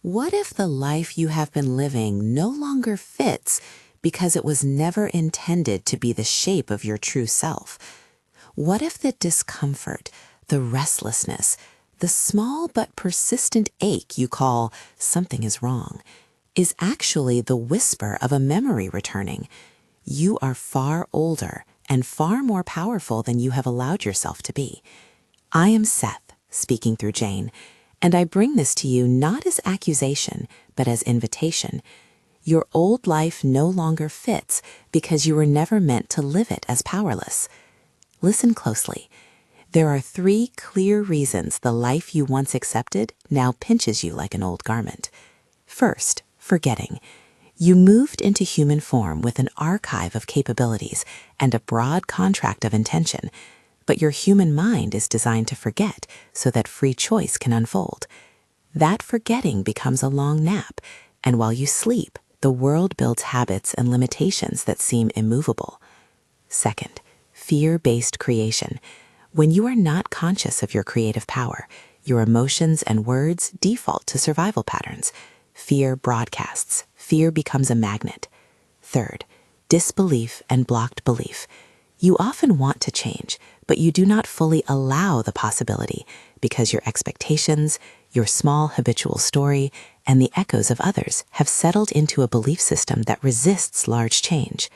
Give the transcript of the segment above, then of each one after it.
What if the life you have been living no longer fits because it was never intended to be the shape of your true self? What if the discomfort, the restlessness, the small but persistent ache you call something is wrong is actually the whisper of a memory returning? You are far older and far more powerful than you have allowed yourself to be. I am Seth, speaking through Jane, and I bring this to you not as accusation, but as invitation. Your old life no longer fits because you were never meant to live it as powerless. Listen closely. There are 3 clear reasons the life you once accepted now pinches you like an old garment. First, forgetting. You moved into human form with an archive of capabilities and a broad contract of intention, but your human mind is designed to forget so that free choice can unfold. That forgetting becomes a long nap, and while you sleep, the world builds habits and limitations that seem immovable. Second, fear-based creation. When you are not conscious of your creative power, your emotions and words default to survival patterns. Fear broadcasts. Fear becomes a magnet. Third, disbelief and blocked belief. You often want to change, but you do not fully allow the possibility because your expectations, your small habitual story, and the echoes of others have settled into a belief system that resists large change.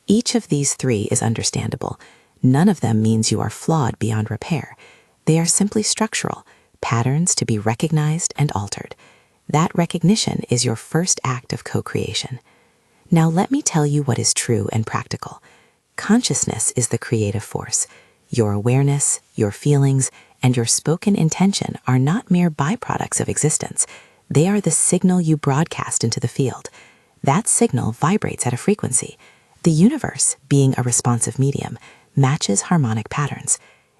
Each of these 3 is understandable. None of them means you are flawed beyond repair. They are simply structural, patterns to be recognized and altered. That recognition is your first act of co-creation. Now let me tell you what is true and practical. Consciousness is the creative force. Your awareness, your feelings, and your spoken intention are not mere byproducts of existence. They are the signal you broadcast into the field. That signal vibrates at a frequency. The universe, being a responsive medium, matches harmonic patterns.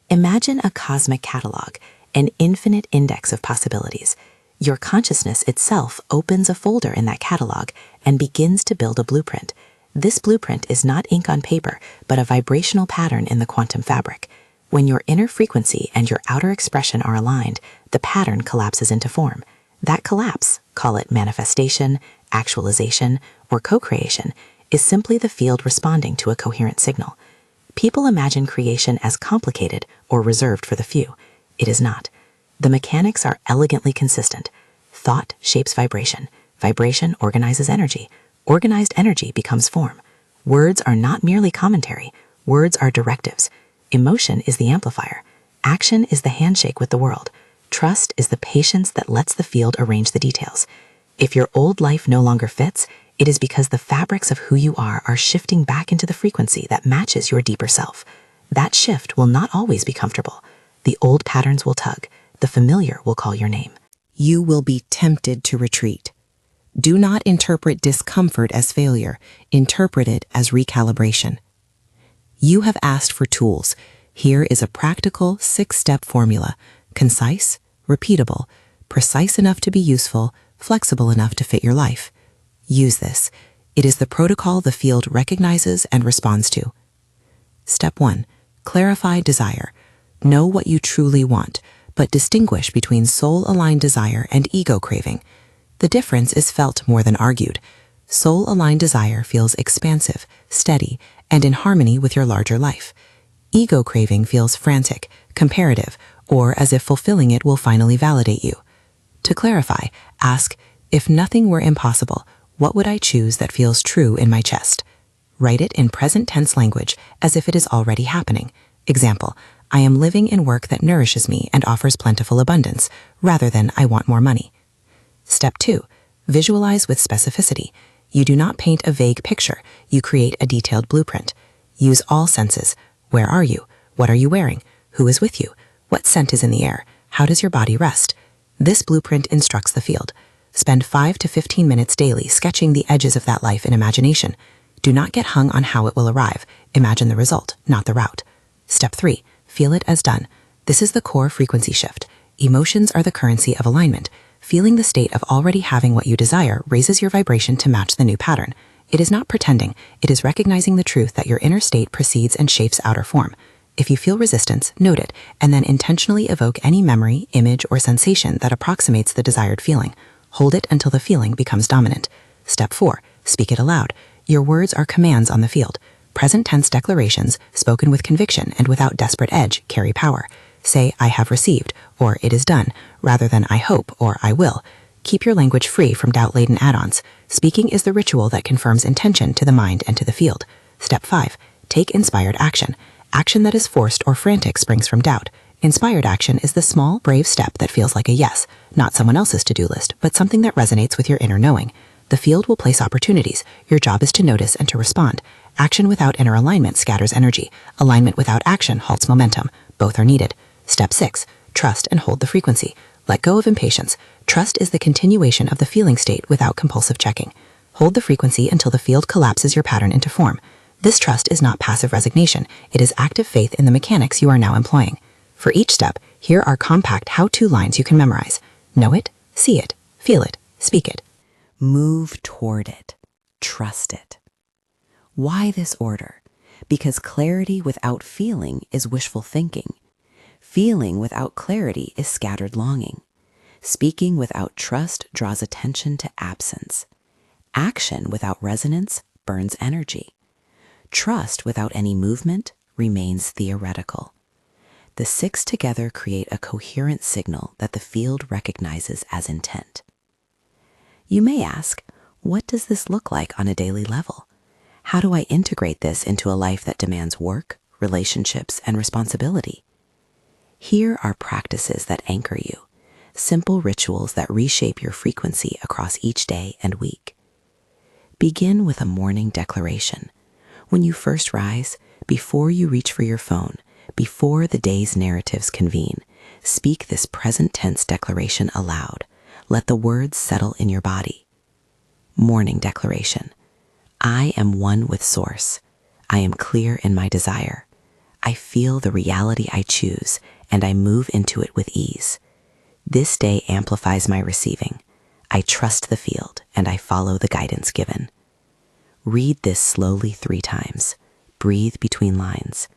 Imagine a cosmic catalog, an infinite index of possibilities. Your consciousness itself opens a folder in that catalog and begins to build a blueprint. This blueprint is not ink on paper, but a vibrational pattern in the quantum fabric. When your inner frequency and your outer expression are aligned, the pattern collapses into form. That collapse, call it manifestation, actualization, or co-creation, is simply the field responding to a coherent signal. People imagine creation as complicated or reserved for the few. It is not. The mechanics are elegantly consistent. Thought shapes vibration. Vibration organizes energy. Organized energy becomes form. Words are not merely commentary. Words are directives. Emotion is the amplifier. Action is the handshake with the world. Trust is the patience that lets the field arrange the details. If your old life no longer fits, it is because the fabrics of who you are shifting back into the frequency that matches your deeper self. That shift will not always be comfortable. The old patterns will tug. The familiar will call your name. You will be tempted to retreat. Do not interpret discomfort as failure. Interpret it as recalibration. You have asked for tools. Here is a practical 6-step formula. Concise, repeatable, precise enough to be useful, flexible enough to fit your life. Use this. It is the protocol the field recognizes and responds to. Step 1. Clarify desire. Know what you truly want, but distinguish between soul-aligned desire and ego craving. The difference is felt more than argued. Soul-aligned desire feels expansive, steady, and in harmony with your larger life. Ego craving feels frantic, comparative, or as if fulfilling it will finally validate you. To clarify, ask, if nothing were impossible, what would I choose that feels true in my chest? Write it in present tense language as if it is already happening. Example, I am living in work that nourishes me and offers plentiful abundance, rather than I want more money. Step 2. Visualize with specificity. You do not paint a vague picture, you create a detailed blueprint. Use all senses. Where are you? What are you wearing? Who is with you? What scent is in the air? How does your body rest? This blueprint instructs the field. Spend 5 to 15 minutes daily sketching the edges of that life in imagination. Do not get hung on how it will arrive. Imagine the result, not the route. Step 3. Feel it as done. This is the core frequency shift. Emotions are the currency of alignment. Feeling the state of already having what you desire raises your vibration to match the new pattern. It is not pretending. It is recognizing the truth that your inner state precedes and shapes outer form. If you feel resistance, note it, and then intentionally evoke any memory, image, or sensation that approximates the desired feeling. Hold it until the feeling becomes dominant. Step 4. Speak it aloud. Your words are commands on the field. Present tense declarations, spoken with conviction and without desperate edge, carry power. Say, I have received, or it is done, rather than I hope or I will. Keep your language free from doubt-laden add-ons. Speaking is the ritual that confirms intention to the mind and to the field. Step 5. Take inspired action. Action that is forced or frantic springs from doubt. Inspired action is the small, brave step that feels like a yes, not someone else's to-do list, but something that resonates with your inner knowing. The field will place opportunities. Your job is to notice and to respond. Action without inner alignment scatters energy. Alignment without action halts momentum. Both are needed. Step 6. Trust and hold the frequency. Let go of impatience. Trust is the continuation of the feeling state without compulsive checking. Hold the frequency until the field collapses your pattern into form. This trust is not passive resignation. It is active faith in the mechanics you are now employing. For each step, here are compact how-to lines you can memorize. Know it, see it, feel it, speak it. Move toward it. Trust it. Why this order? Because clarity without feeling is wishful thinking. Feeling without clarity is scattered longing. Speaking without trust draws attention to absence. Action without resonance burns energy. Trust without any movement remains theoretical. The 6 together create a coherent signal that the field recognizes as intent. You may ask, what does this look like on a daily level? How do I integrate this into a life that demands work, relationships, and responsibility? Here are practices that anchor you, simple rituals that reshape your frequency across each day and week. Begin with a morning declaration. When you first rise, before you reach for your phone, before the day's narratives convene, speak this present tense declaration aloud. Let the words settle in your body. Morning declaration. I am one with Source. I am clear in my desire. I feel the reality I choose, and I move into it with ease. This day amplifies my receiving. I trust the field, and I follow the guidance given. Read this slowly 3 times. Breathe between lines.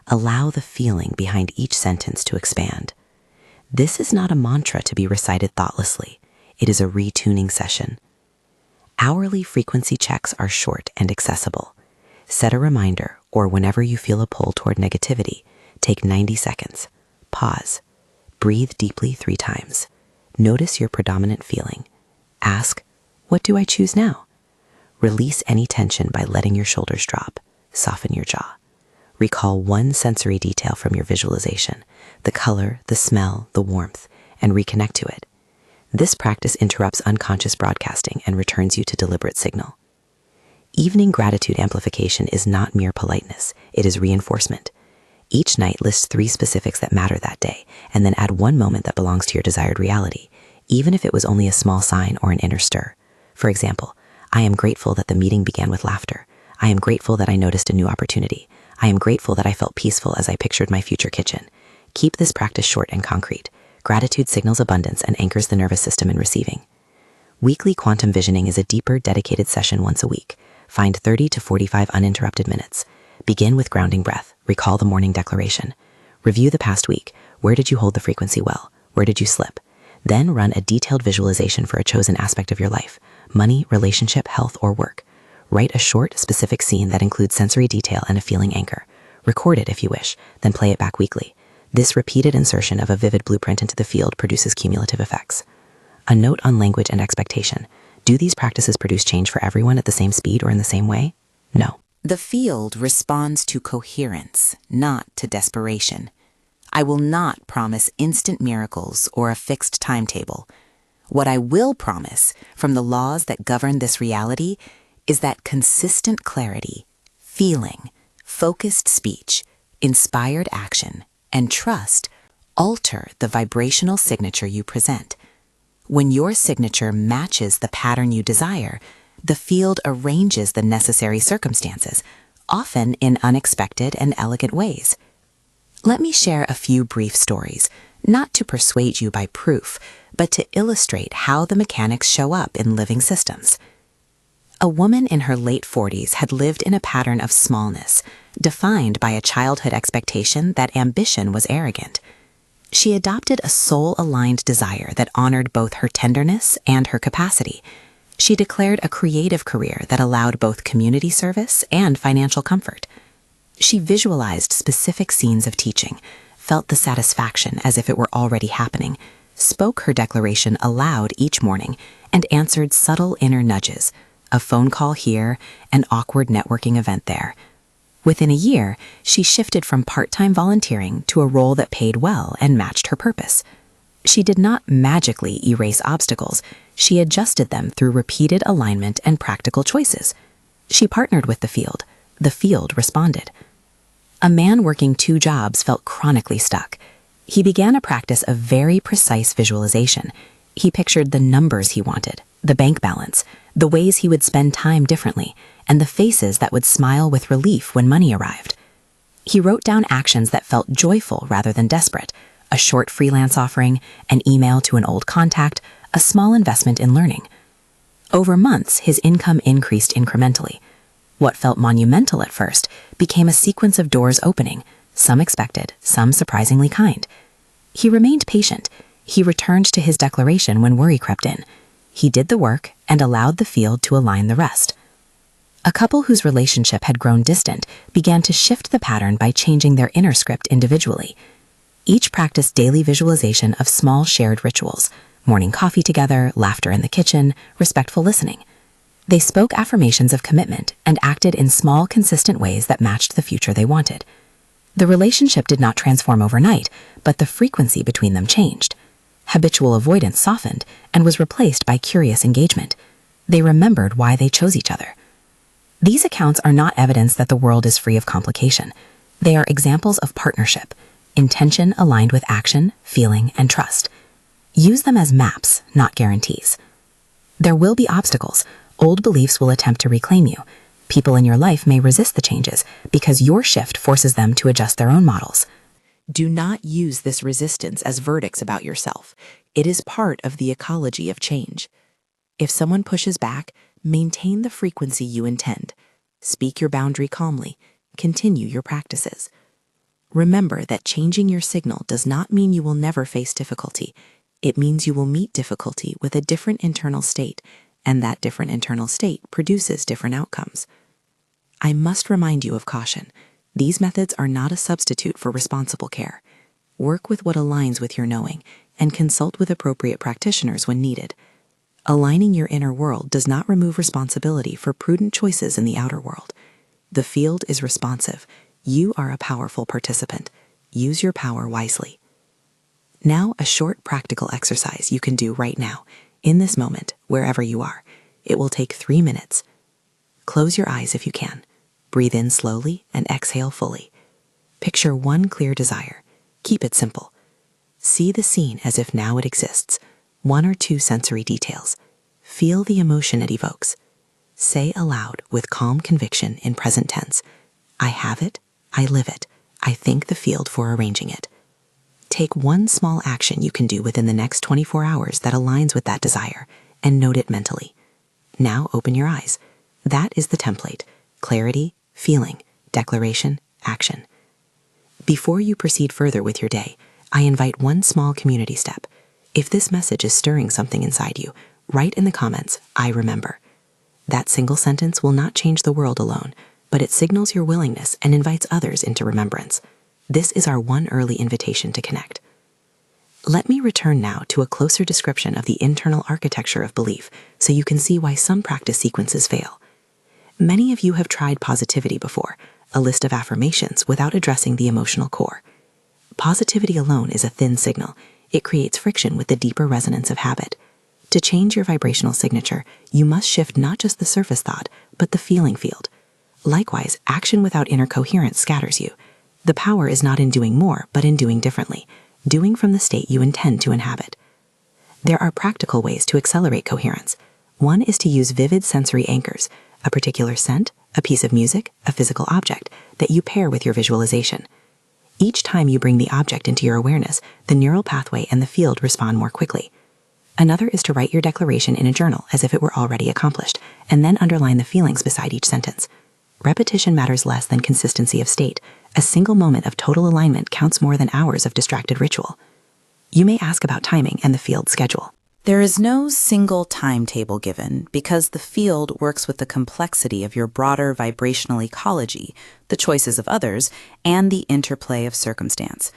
Allow the feeling behind each sentence to expand. This is not a mantra to be recited thoughtlessly. It is a retuning session. Hourly frequency checks are short and accessible. Set a reminder, or whenever you feel a pull toward negativity, take 90 seconds. Pause. Breathe deeply 3 times. Notice your predominant feeling. Ask, what do I choose now? Release any tension by letting your shoulders drop. Soften your jaw. Recall one sensory detail from your visualization, the color, the smell, the warmth, and reconnect to it. This practice interrupts unconscious broadcasting and returns you to deliberate signal. Evening gratitude amplification is not mere politeness, it is reinforcement. Each night list 3 specifics that matter that day, and then add 1 moment that belongs to your desired reality, even if it was only a small sign or an inner stir. For example, I am grateful that the meeting began with laughter. I am grateful that I noticed a new opportunity. I am grateful that I felt peaceful as I pictured my future kitchen. Keep this practice short and concrete. Gratitude signals abundance and anchors the nervous system in receiving. Weekly quantum visioning is a deeper, dedicated session once a week. Find 30 to 45 uninterrupted minutes. Begin with grounding breath. Recall the morning declaration. Review the past week. Where did you hold the frequency well? Where did you slip? Then run a detailed visualization for a chosen aspect of your life: money, relationship, health, or work. Write a short, specific scene that includes sensory detail and a feeling anchor. Record it if you wish, then play it back weekly. This repeated insertion of a vivid blueprint into the field produces cumulative effects. A note on language and expectation. Do these practices produce change for everyone at the same speed or in the same way? No. The field responds to coherence, not to desperation. I will not promise instant miracles or a fixed timetable. What I will promise from the laws that govern this reality is that consistent clarity, feeling, focused speech, inspired action, and trust alter the vibrational signature you present. When your signature matches the pattern you desire, the field arranges the necessary circumstances, often in unexpected and elegant ways. Let me share a few brief stories, not to persuade you by proof, but to illustrate how the mechanics show up in living systems. A woman in her late 40s had lived in a pattern of smallness, defined by a childhood expectation that ambition was arrogant. She adopted a soul-aligned desire that honored both her tenderness and her capacity. She declared a creative career that allowed both community service and financial comfort. She visualized specific scenes of teaching, felt the satisfaction as if it were already happening, spoke her declaration aloud each morning, and answered subtle inner nudges, a phone call here, an awkward networking event there. Within a year, she shifted from part-time volunteering to a role that paid well and matched her purpose. She did not magically erase obstacles. She adjusted them through repeated alignment and practical choices. She partnered with the field. The field responded. A man working 2 jobs felt chronically stuck. He began a practice of very precise visualization. He pictured the numbers he wanted, the bank balance, the ways he would spend time differently, and the faces that would smile with relief when money arrived. He wrote down actions that felt joyful rather than desperate, a short freelance offering, an email to an old contact, a small investment in learning. Over months, his income increased incrementally. What felt monumental at first became a sequence of doors opening, some expected, some surprisingly kind. He remained patient. He returned to his declaration when worry crept in. He did the work and allowed the field to align the rest. A couple whose relationship had grown distant began to shift the pattern by changing their inner script individually. Each practiced daily visualization of small shared rituals, morning coffee together, laughter in the kitchen, respectful listening. They spoke affirmations of commitment and acted in small, consistent ways that matched the future they wanted. The relationship did not transform overnight, but the frequency between them changed. Habitual avoidance softened and was replaced by curious engagement. They remembered why they chose each other. These accounts are not evidence that the world is free of complication. They are examples of partnership, intention aligned with action, feeling, and trust. Use them as maps, not guarantees. There will be obstacles. Old beliefs will attempt to reclaim you. People in your life may resist the changes because your shift forces them to adjust their own models. Do not use this resistance as verdicts about yourself. It is part of the ecology of change. If someone pushes back, maintain the frequency you intend. Speak your boundary calmly. Continue your practices. Remember that changing your signal does not mean you will never face difficulty. It means you will meet difficulty with a different internal state, and that different internal state produces different outcomes. I must remind you of caution. These methods are not a substitute for responsible care. Work with what aligns with your knowing, and consult with appropriate practitioners when needed. Aligning your inner world does not remove responsibility for prudent choices in the outer world. The field is responsive. You are a powerful participant. Use your power wisely. Now, a short practical exercise you can do right now, in this moment, wherever you are. It will take 3 minutes. Close your eyes if you can. Breathe in slowly and exhale fully. Picture one clear desire. Keep it simple. See the scene as if now it exists. 1 or 2 sensory details. Feel the emotion it evokes. Say aloud with calm conviction in present tense, I have it, I live it, I thank the field for arranging it. Take one small action you can do within the next 24 hours that aligns with that desire, and note it mentally. Now open your eyes. That is the template: clarity, feeling, declaration, action. Before you proceed further with your day, I invite one small community step. If this message is stirring something inside you, write in the comments, I remember. That single sentence will not change the world alone, but it signals your willingness and invites others into remembrance. This is our one early invitation to connect. Let me return now to a closer description of the internal architecture of belief so you can see why some practice sequences fail. Many of you have tried positivity before, a list of affirmations without addressing the emotional core. Positivity alone is a thin signal. It creates friction with the deeper resonance of habit. To change your vibrational signature, you must shift not just the surface thought, but the feeling field. Likewise, action without inner coherence scatters you. The power is not in doing more, but in doing differently, doing from the state you intend to inhabit. There are practical ways to accelerate coherence. One is to use vivid sensory anchors, a particular scent, a piece of music, a physical object, that you pair with your visualization. Each time you bring the object into your awareness, the neural pathway and the field respond more quickly. Another is to write your declaration in a journal as if it were already accomplished, and then underline the feelings beside each sentence. Repetition matters less than consistency of state. A single moment of total alignment counts more than hours of distracted ritual. You may ask about timing and the field schedule. There is no single timetable given because the field works with the complexity of your broader vibrational ecology, the choices of others, and the interplay of circumstance.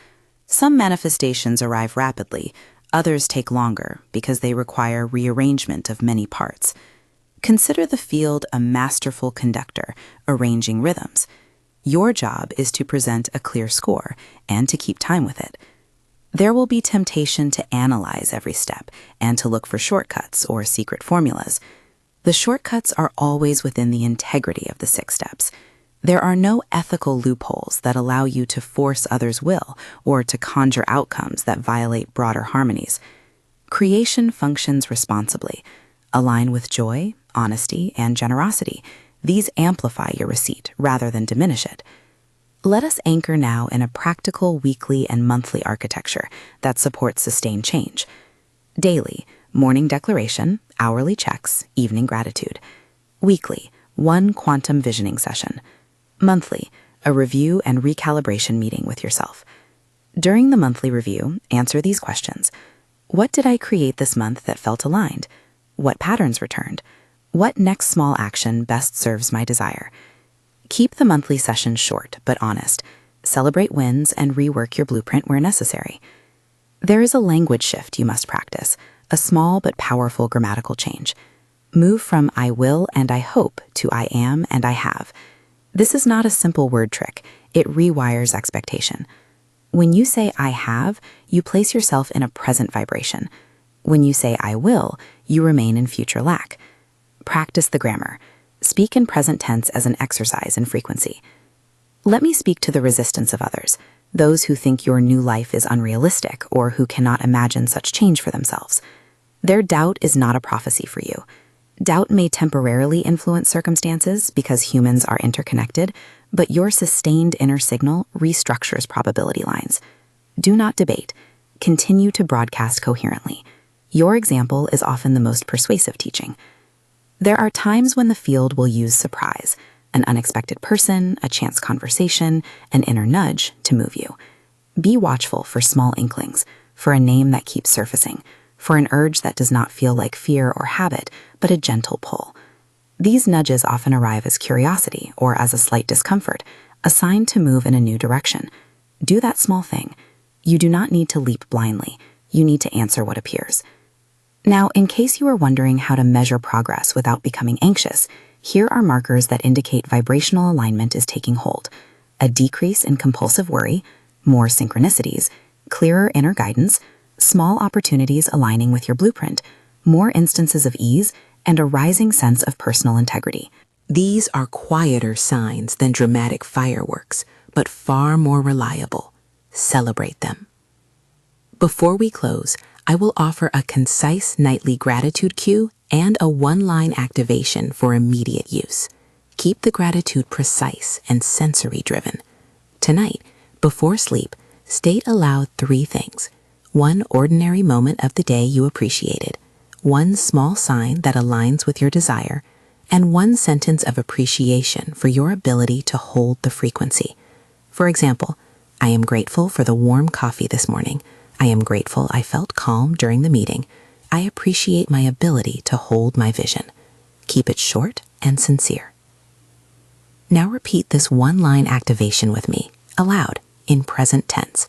Some manifestations arrive rapidly, others take longer because they require rearrangement of many parts. Consider the field a masterful conductor, arranging rhythms. Your job is to present a clear score and to keep time with it. There will be temptation to analyze every step and to look for shortcuts or secret formulas. The shortcuts are always within the integrity of the 6 steps. There are no ethical loopholes that allow you to force others' will or to conjure outcomes that violate broader harmonies. Creation functions responsibly. Align with joy, honesty, and generosity. These amplify your receipt rather than diminish it. Let us anchor now in a practical weekly and monthly architecture that supports sustained change. Daily, morning declaration, hourly checks, evening gratitude. Weekly, 1 quantum visioning session. Monthly, a review and recalibration meeting with yourself. During the monthly review, answer these questions. What did I create this month that felt aligned? What patterns returned? What next small action best serves my desire? Keep the monthly sessions short but honest. Celebrate wins and rework your blueprint where necessary. There is a language shift you must practice, a small but powerful grammatical change. Move from I will and I hope to I am and I have. This is not a simple word trick. It rewires expectation. When you say I have, you place yourself in a present vibration. When you say I will, you remain in future lack. Practice the grammar. Speak in present tense as an exercise in frequency. Let me speak to the resistance of others, those who think your new life is unrealistic or who cannot imagine such change for themselves. Their doubt is not a prophecy for you. Doubt may temporarily influence circumstances because humans are interconnected, but your sustained inner signal restructures probability lines. Do not debate. Continue to broadcast coherently. Your example is often the most persuasive teaching. There are times when the field will use surprise, an unexpected person, a chance conversation, an inner nudge to move you. Be watchful for small inklings, for a name that keeps surfacing, for an urge that does not feel like fear or habit, but a gentle pull. These nudges often arrive as curiosity or as a slight discomfort, a sign to move in a new direction. Do that small thing. You do not need to leap blindly. You need to answer what appears. Now, in case you are wondering how to measure progress without becoming anxious, here are markers that indicate vibrational alignment is taking hold. A decrease in compulsive worry, more synchronicities, clearer inner guidance, small opportunities aligning with your blueprint, more instances of ease, and a rising sense of personal integrity. These are quieter signs than dramatic fireworks, but far more reliable. Celebrate them. Before we close, I will offer a concise nightly gratitude cue and a 1-line activation for immediate use. Keep the gratitude precise and sensory-driven. Tonight, before sleep, state aloud 3 things. 1 ordinary moment of the day you appreciated, 1 small sign that aligns with your desire, and 1 sentence of appreciation for your ability to hold the frequency. For example, I am grateful for the warm coffee this morning. I am grateful I felt calm during the meeting. I appreciate my ability to hold my vision. Keep it short and sincere. Now repeat this 1-line activation with me, aloud, in present tense.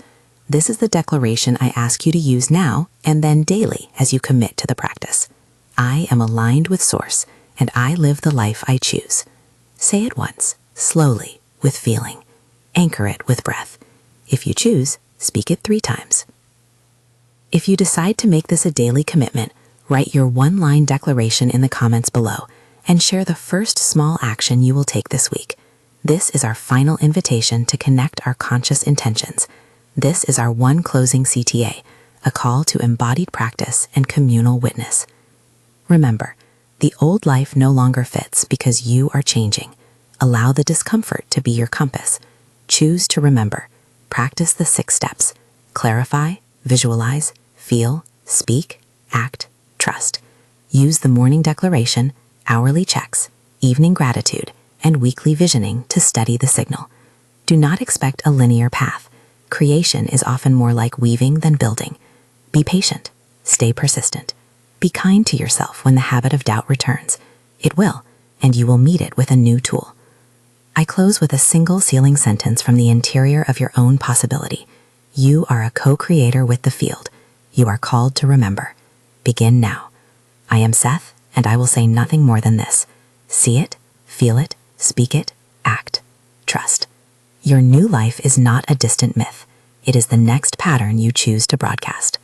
This is the declaration I ask you to use now and then daily as you commit to the practice. I am aligned with Source, and I live the life I choose. Say it once, slowly, with feeling. Anchor it with breath. If you choose, speak it 3 times. If you decide to make this a daily commitment, write your 1-line declaration in the comments below and share the first small action you will take this week. This is our final invitation to connect our conscious intentions. This is our 1 closing CTA, a call to embodied practice and communal witness. Remember, the old life no longer fits because you are changing. Allow the discomfort to be your compass. Choose to remember. Practice the 6 steps. Clarify, visualize, feel, speak, act, trust. Use the morning declaration, hourly checks, evening gratitude, and weekly visioning to steady the signal. Do not expect a linear path. Creation is often more like weaving than building. Be patient. Stay persistent. Be kind to yourself when the habit of doubt returns. It will, and you will meet it with a new tool. I close with a single sealing sentence from the interior of your own possibility. You are a co-creator with the field. You are called to remember. Begin now. I am Seth, and I will say nothing more than this. See it, feel it, speak it, act, trust. Your new life is not a distant myth. It is the next pattern you choose to broadcast.